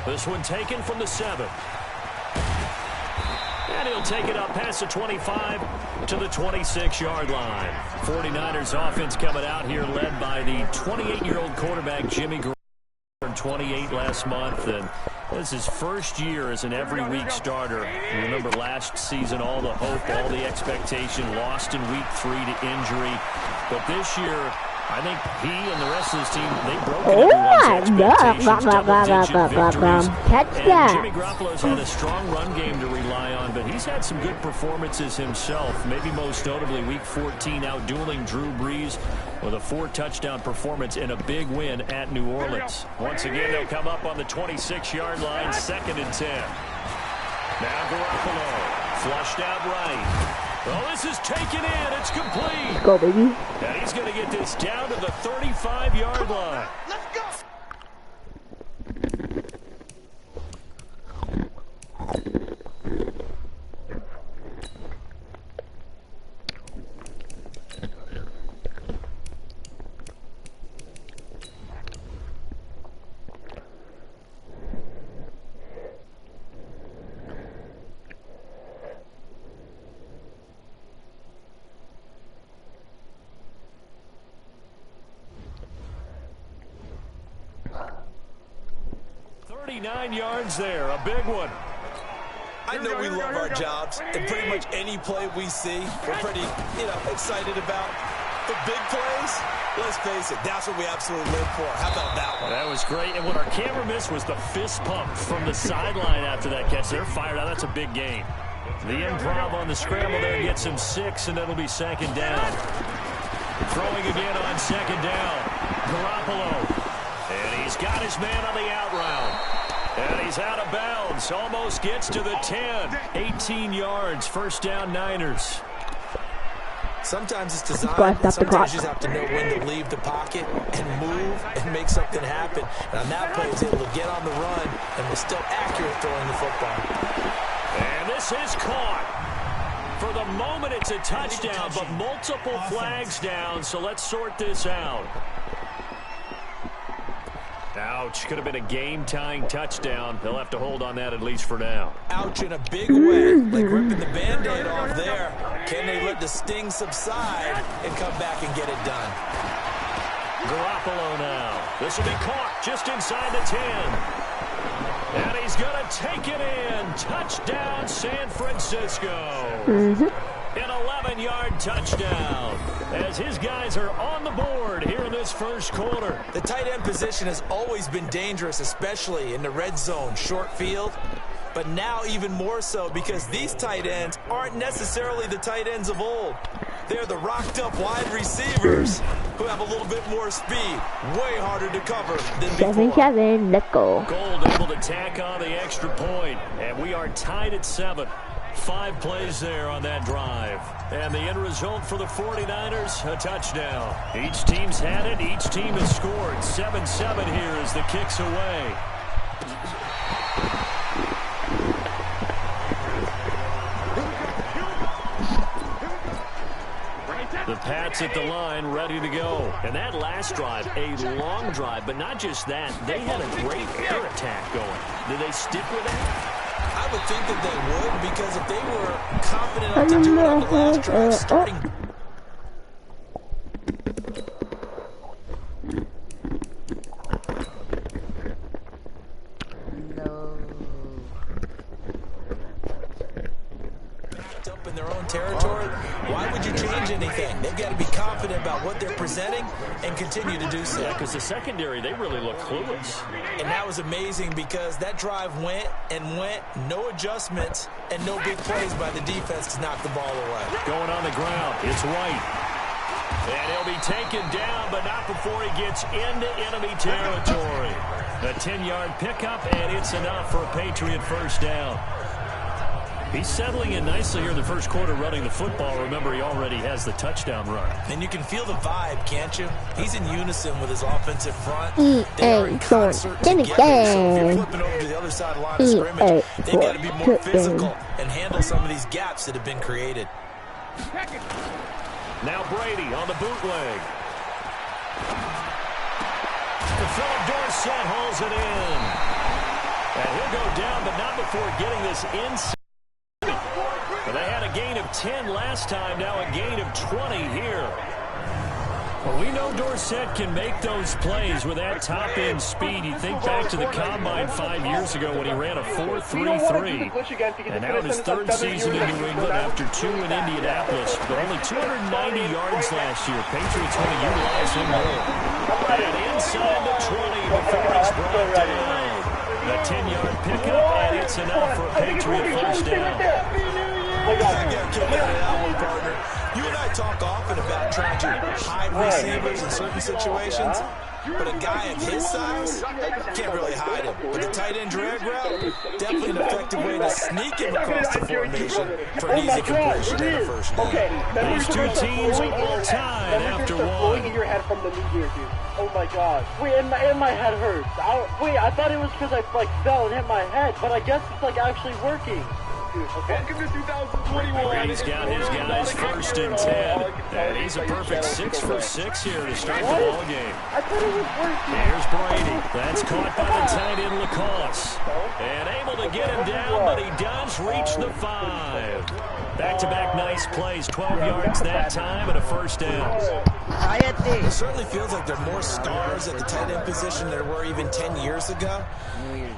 This one taken from the 7. And he'll take it up past the 25 to the 26-yard line. 49ers offense coming out here led by the 28-year-old quarterback Jimmy Garoppolo. 28 last month, and this is his first year as an every-week starter. You remember last season, all the hope, all the expectation, lost in week 3 to injury. But this year, I think he and the rest of his team, they've broken everyone's expectations, double-digit victories. And Jimmy Garoppolo's had a strong run game to rely on, but he's had some good performances himself, maybe most notably week 14 outdueling Drew Brees with a 4-touchdown performance in a big win at New Orleans. Once again, they'll come up on the 26-yard line, 2nd and 10. Now Garoppolo, flushed out right. Well, this is taken in. It's complete. Let's go, baby. And he's going to get this down to the 35-yard line. Let's go. 39 yards there, a big one. I know we love our jobs, and pretty much any play we see, we're pretty, excited about. The big plays, let's face it, that's what we absolutely live for. How about that one? That was great, and what our camera missed was the fist pump from the sideline after that catch. They're fired out. That's a big gain. The improv on the scramble there gets him 6, and that'll be 2nd down. Throwing again on 2nd down. Garoppolo. And he's got his man on the out route. And he's out of bounds. Almost gets to the 10. 18 yards. 1st down, Niners. Sometimes it's designed. Sometimes you just have to know when to leave the pocket and move and make something happen. And on that play, he's able to get on the run and was still accurate throwing the football. And this is caught. For the moment, it's a touchdown, but multiple flags down, so let's sort this out. Ouch. Could have been a game-tying touchdown. They'll have to hold on that at least for now. Ouch in a big way. Like ripping the Band-Aid off there. Can they let the sting subside and come back and get it done? Garoppolo now. This will be caught just inside the 10. And he's going to take it in. Touchdown, San Francisco. An 11-yard touchdown as his guys are on the board here in this first quarter. The tight end position has always been dangerous, especially in the red zone, short field. But now even more so because these tight ends aren't necessarily the tight ends of old. They're the rocked-up wide receivers who have a little bit more speed, way harder to cover than before. 7-7, let's go. Gold able to tack on the extra point, and we are tied at 7. 5 plays there on that drive. And the end result for the 49ers, a touchdown. Each team's had it. Each team has scored. 7-7 here as the kick's away. The Pats at the line, ready to go. And that last drive, a long drive, but not just that. They had a great air attack going. Did they stick with that? I would think that they would, because if they were confident enough to do it on the last drive, starting... up in their own territory, why would you change anything? They've got to be confident about what they're presenting and continue to do so. Yeah, because the secondary, they really look clueless. And that was amazing because that drive went and went, no adjustments, and no big plays by the defense to knock the ball away. Going on the ground, it's White. And he'll be taken down, but not before he gets into enemy territory. A 10-yard pickup, and it's enough for a Patriot first down. He's settling in nicely here in the first quarter running the football. Remember, he already has the touchdown run. And you can feel the vibe, can't you? He's in unison with his offensive front. They are in concert together. So if you're flipping over to the other side of the line of scrimmage, they've got to be more physical and handle some of these gaps that have been created. Now Brady on the bootleg. And Philip Dorsett hauls it in. And he'll go down, but not before getting this inside. But they had a gain of 10 last time, now a gain of 20 here. Well, we know Dorsett can make those plays with that top-end speed. You think back to the Combine 5 years ago when he ran a 4.33. And now in his third season in New England after 2 in Indianapolis. But only 290 yards last year. Patriots want to utilize him more. And inside the 20 before he's brought down. The 10-yard pickup, and it's enough for a Patriot first down. I got to kick out of that one, partner. You and I talk often about trying to hide receivers in certain situations, but a guy of his size can't really hide him. But the tight end drag route, definitely an effective way to sneak him across the formation for an easy completion and a first down. These two teams all tied after one. In your head from the New Year, dude. Oh my God. Wait, and my head hurts. I thought it was because I fell and hit my head, but I guess it's actually working. Okay. Welcome to 2021. He's got his guys first and 10. And he's a perfect 6 for 6 here to start the ball game. I thought it was working. Here's Brady. That's caught by the tight end Lacoste. And able to get him down, but he does reach the 5. Back-to-back nice plays. 12 yards that time and a first down. It certainly feels like there are more stars at the tight end position than there were even 10 years ago.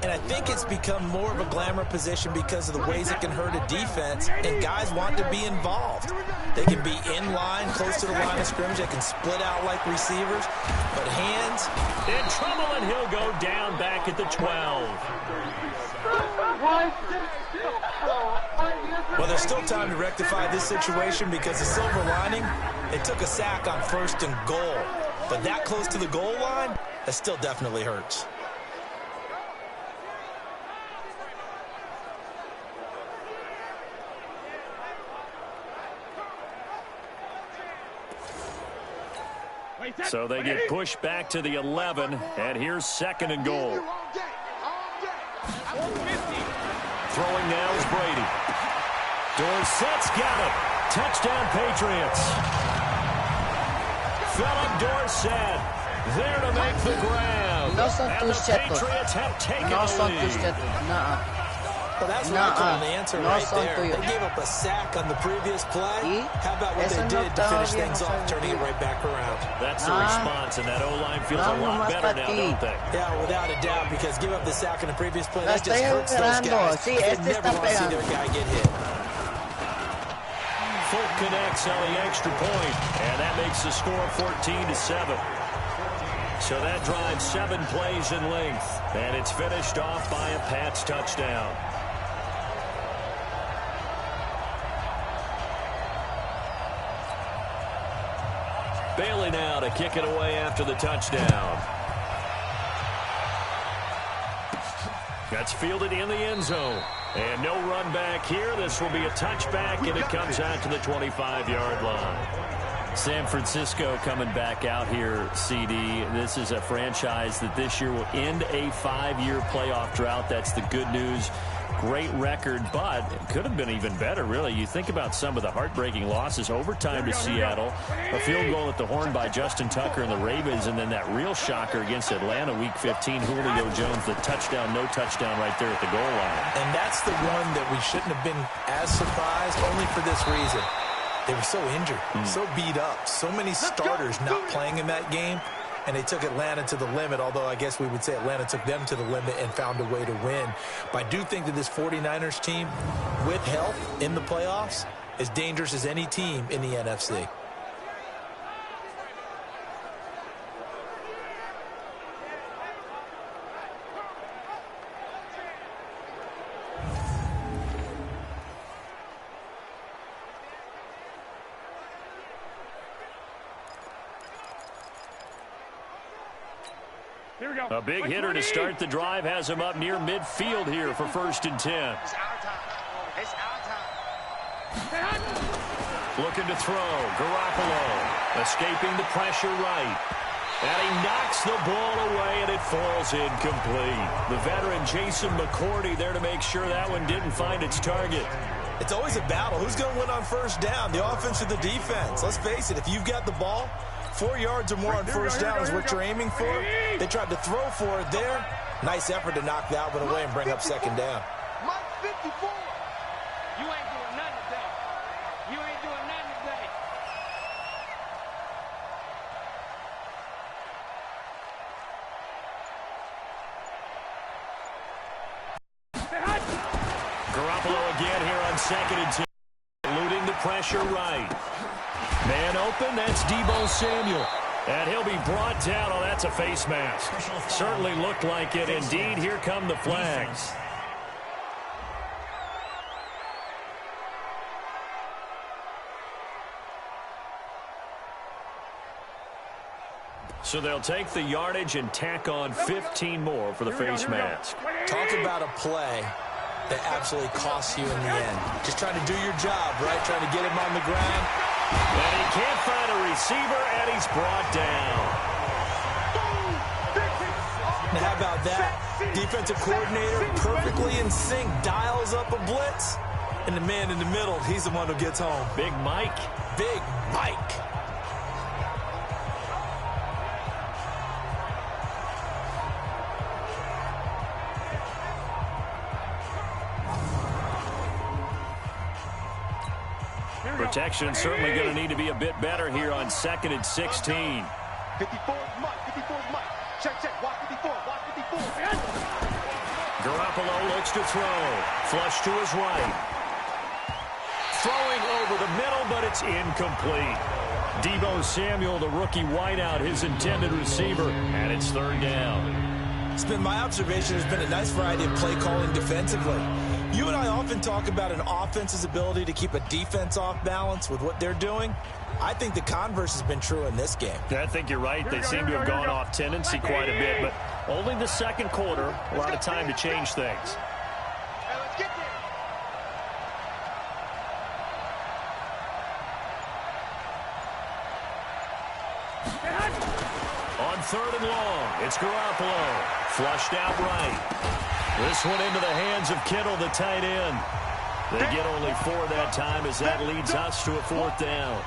And I think it's become more of a glamour position because of the ways it can hurt a defense, and guys want to be involved. They can be in line, close to the line of scrimmage. They can split out like receivers. But hands in trouble, and he'll go down back at the 12. Well, there's still time to rectify this situation because the silver lining, they took a sack on 1st and goal. But that close to the goal line, that still definitely hurts. So they get pushed back to the 11, and here's 2nd and goal. Throwing now is Brady. Dorsett's got it. Touchdown, Patriots. Philip Dorsett there to make the grab. No son and the Patriots have taken the lead. Well, that's what I call an answer right there. They gave up a sack on the previous play. How about what they did to finish things off, turning it right back around? That's the response, and that O-line feels a lot better now, don't they? Yeah, without a doubt, because give up the sack on the previous play, that just hurts those guys. They never want to see their guy get hit. Folk connects on the extra point, and that makes the score 14-7. So that drives 7 plays in length, and it's finished off by a Pats touchdown. Bailey now to kick it away after the touchdown. That's fielded in the end zone. And no run back here. This will be a touchback, and it comes out to the 25-yard line. San Francisco coming back out here, CD. This is a franchise that this year will end a 5-year playoff drought. That's the good news. Great record, but it could have been even better, really. You think about some of the heartbreaking losses. Overtime to Seattle, a field goal at the horn by Justin Tucker and the Ravens, and then that real shocker against Atlanta Week 15, Julio Jones, the touchdown, no touchdown right there at the goal line. And that's the one that we shouldn't have been as surprised, only for this reason. They were so injured, so beat up, so many starters not playing in that game. And they took Atlanta to the limit, although I guess we would say Atlanta took them to the limit and found a way to win. But I do think that this 49ers team, with health in the playoffs, is dangerous as any team in the NFC. A big hitter to start the drive has him up near midfield here for 1st and 10. Looking to throw. Garoppolo escaping the pressure right. And he knocks the ball away, and it falls incomplete. The veteran Jason McCourty there to make sure that one didn't find its target. It's always a battle. Who's going to win on 1st down, the offense or the defense? Let's face it, if you've got the ball, 4 yards or more on 1st down is what you're aiming for. They tried to throw for it there, Nice effort to knock that one away and bring up second down. Mike 54. You ain't doing nothing today. You ain't doing nothing today. Garoppolo again here on 2nd and 2. Eluding the pressure right. Man open, that's Deebo Samuel. And he'll be brought down. Oh, that's a face mask. Certainly looked like it. Indeed, here come the flags. So they'll take the yardage and tack on 15 more for the face mask. Talk about a play that absolutely costs you in the end. Just trying to do your job, right? Trying to get him on the ground. And he can't find a receiver, and he's brought down. Now, how about that? Defensive coordinator perfectly in sync, dials up a blitz, and the man in the middle, he's the one who gets home. Big Mike. Big Mike. Protection certainly going to need to be a bit better here on 2nd and 16. 54 is Mike. 54 is Mike. Check, check. Watch 54. Watch 54. Garoppolo looks to throw. Flush to his right. Throwing over the middle, but it's incomplete. Deebo Samuel, the rookie wideout, his intended receiver, and it's 3rd down. It's been my observation. There's been a nice variety of play calling defensively. You and I often talk about an offense's ability to keep a defense off balance with what they're doing. I think the converse has been true in this game. I think you're right. They seem to have gone off tendency quite a bit, but only the 2nd quarter, a lot of time to change things. Hey, let's get there. On 3rd and long, it's Garoppolo. Flushed out right. This one into the hands of Kittle, the tight end. They get only 4 that time as that leads us to a 4th down.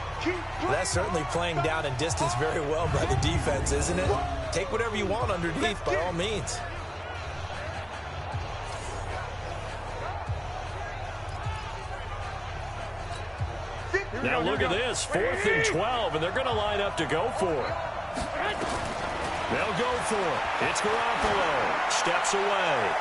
That's certainly playing down and distance very well by the defense, isn't it? Take whatever you want underneath by all means. Now look at this, 4th and 12, and they're going to line up to go for it. They'll go for it. It's Garoppolo. Steps away.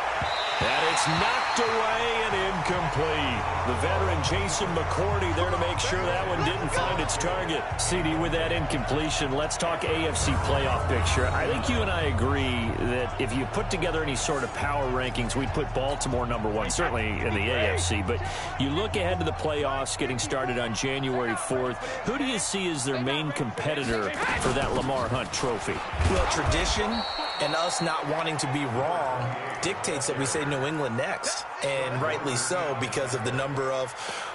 And it's knocked away and incomplete. The veteran Jason McCourty there to make sure that one didn't find its target. CD, with that incompletion, let's talk AFC playoff picture. I think you and I agree that if you put together any sort of power rankings, we'd put Baltimore #1, certainly in the AFC. But you look ahead to the playoffs getting started on January 4th. Who do you see as their main competitor for that Lamar Hunt trophy? Well, tradition and us not wanting to be wrong dictates that we say New England next, and rightly so because of the number of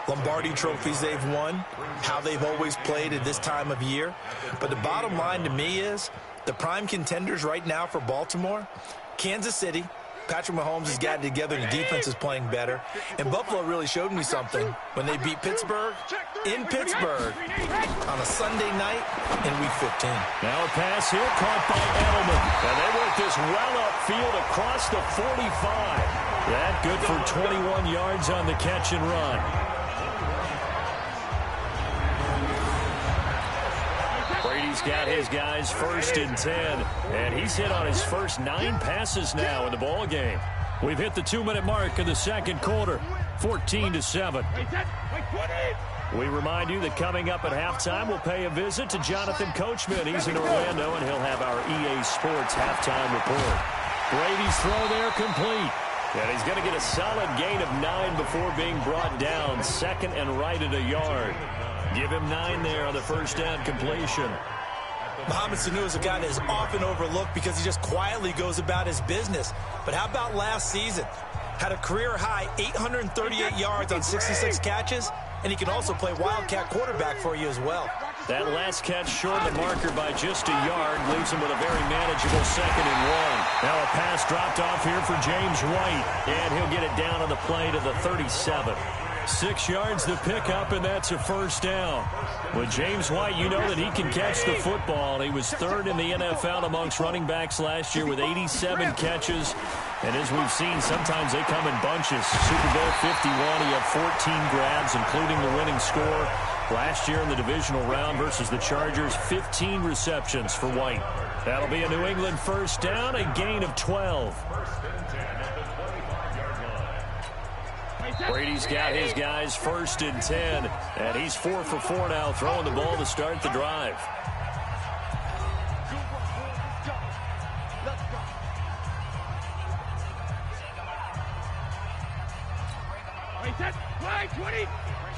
Lombardi trophies they've won, how they've always played at this time of year. But the bottom line to me is the prime contenders right now for Baltimore, Kansas City. Patrick Mahomes has gotten together and the defense is playing better. And Buffalo really showed me something when they beat Pittsburgh in Pittsburgh on a Sunday night in Week 15. Now a pass here caught by Edelman. And they work this well upfield across the 45. That good for 21 yards on the catch and run. Brady's got his guys 1st and 10, and he's hit on his first 9 passes now in the ball game. We've hit the 2-minute mark in the 2nd quarter, 14-7. We remind you that coming up at halftime, we'll pay a visit to Jonathan Coachman. He's in Orlando, and he'll have our EA Sports halftime report. Brady's throw there complete. And he's going to get a solid gain of 9 before being brought down. 2nd and right at a yard. Give him 9 there on the first down completion. Mohamed Sanu is a guy that is often overlooked because he just quietly goes about his business. But how about last season? Had a career-high 838 yards on 66 catches, and he can also play Wildcat quarterback for you as well. That last catch short the marker by just a yard leaves him with a very manageable 2nd and 1. Now a pass dropped off here for James White, and he'll get it down on the play to the 37. 6 yards to pick up, and that's a first down. With James White, you know that he can catch the football. He was third in the NFL amongst running backs last year with 87 catches. And as we've seen, sometimes they come in bunches. Super Bowl 51, he had 14 grabs, including the winning score. Last year in the divisional round versus the Chargers, 15 receptions for White. That'll be a New England first down, a gain of 12. Brady's got his guys first and 10, and he's 4 for 4 now, throwing the ball to start the drive. Wide 20. Right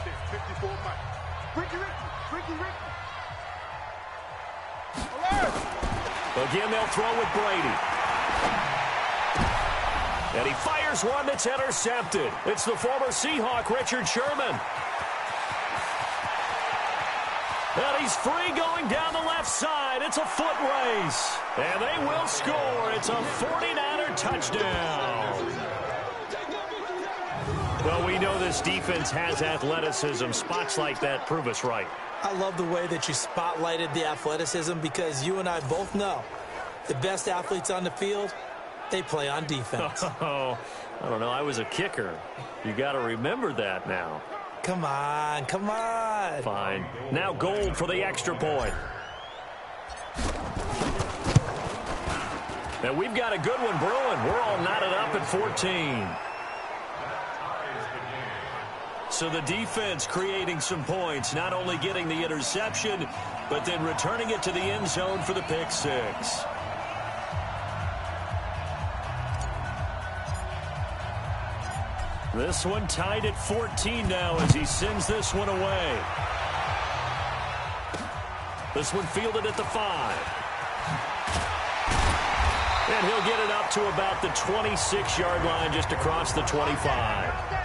there, 54 Mike. Ricky. Alert! Again, they'll throw with Brady. And he fires one that's intercepted. It's the former Seahawk, Richard Sherman. And he's free going down the left side. It's a foot race. And they will score. It's a 49er touchdown. Well, we know this defense has athleticism. Spots like that prove us right. I love the way that you spotlighted the athleticism because you and I both know the best athletes on the field, they play on defense. Oh, I don't know. I was a kicker. You got to remember that now. Come on. Fine. Now Gold for the extra point. And we've got a good one brewing. We're all knotted up at 14. So the defense creating some points, not only getting the interception, but then returning it to the end zone for the pick six. This one tied at 14 now as he sends this one away. This one fielded at the 5. And he'll get it up to about the 26-yard line, just across the 25.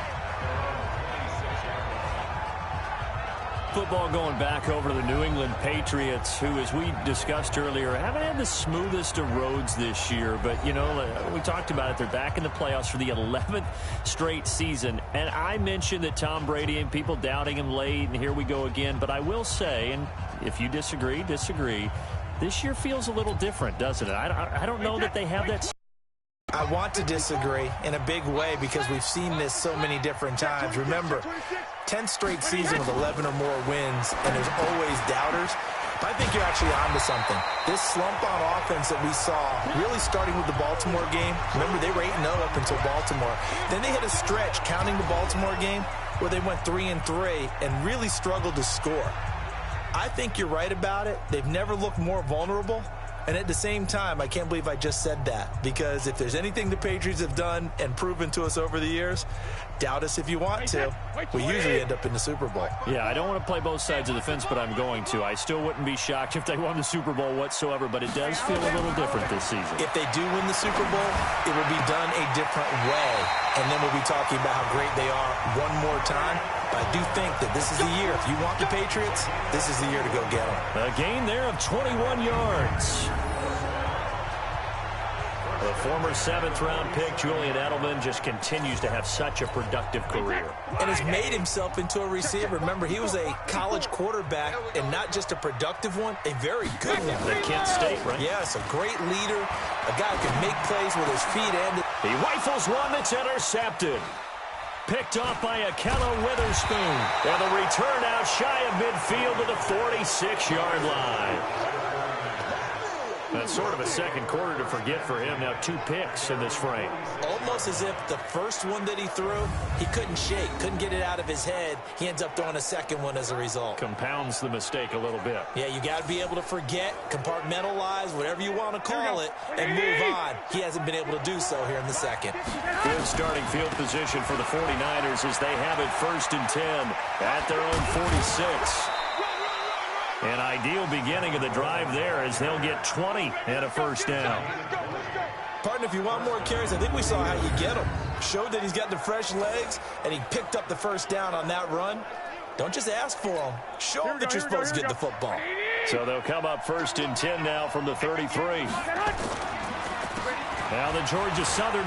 Football going back over to the New England Patriots, who, as we discussed earlier, haven't had the smoothest of roads this year. But, you know, we talked about it. They're back in the playoffs for the 11th straight season. And I mentioned that Tom Brady and people doubting him late, and here we go again. But I will say, and if you disagree, this year feels a little different, doesn't it? I don't know that they have that. I want to disagree in a big way because we've seen this so many different times. Remember, 10th straight season with 11 or more wins, and there's always doubters. But I think you're actually onto something. This slump on offense that we saw, really starting with the Baltimore game. Remember, they were 8-0 up until Baltimore. Then they hit a stretch, counting the Baltimore game, where they went 3-3 and really struggled to score. I think you're right about it. They've never looked more vulnerable. And at the same time, I can't believe I just said that, because if there's anything the Patriots have done and proven to us over the years, doubt us if you want to. We usually end up in the Super Bowl. Yeah, I don't want to play both sides of the fence, but I'm going to. I still wouldn't be shocked if they won the Super Bowl whatsoever, but it does feel a little different this season. If they do win the Super Bowl, it will be done a different way. And then we'll be talking about how great they are one more time. But I do think that this is the year. If you want the Patriots, this is the year to go get them. A gain there of 21 yards. The former 7th-round pick, Julian Edelman, just continues to have such a productive career. And has made himself into a receiver. Remember, he was a college quarterback, and not just a productive one, a very good one. At Kent State, right? Yes, a great leader, a guy who can make plays with his feet. And he rifles one that's intercepted. Picked off by Akello Witherspoon. And the return out shy of midfield to the 46-yard line. That's sort of a second quarter to forget for him. Now 2 picks in this frame. Almost as if the first one that he threw, he couldn't shake, couldn't get it out of his head. He ends up throwing a second one as a result. Compounds the mistake a little bit. Yeah, you got to be able to forget, compartmentalize, whatever you want to call it, and move on. He hasn't been able to do so here in the second. Good starting field position for the 49ers as they have it 1st and 10 at their own 46. An ideal beginning of the drive there as they'll get 20 and a first down. Partner, if you want more carries, I think we saw how you get him. Showed that he's got the fresh legs, and he picked up the first down on that run. Don't just ask for him. Show him that you're supposed to get the football. So they'll come up 1st and 10 now from the 33. Now the Georgia Southern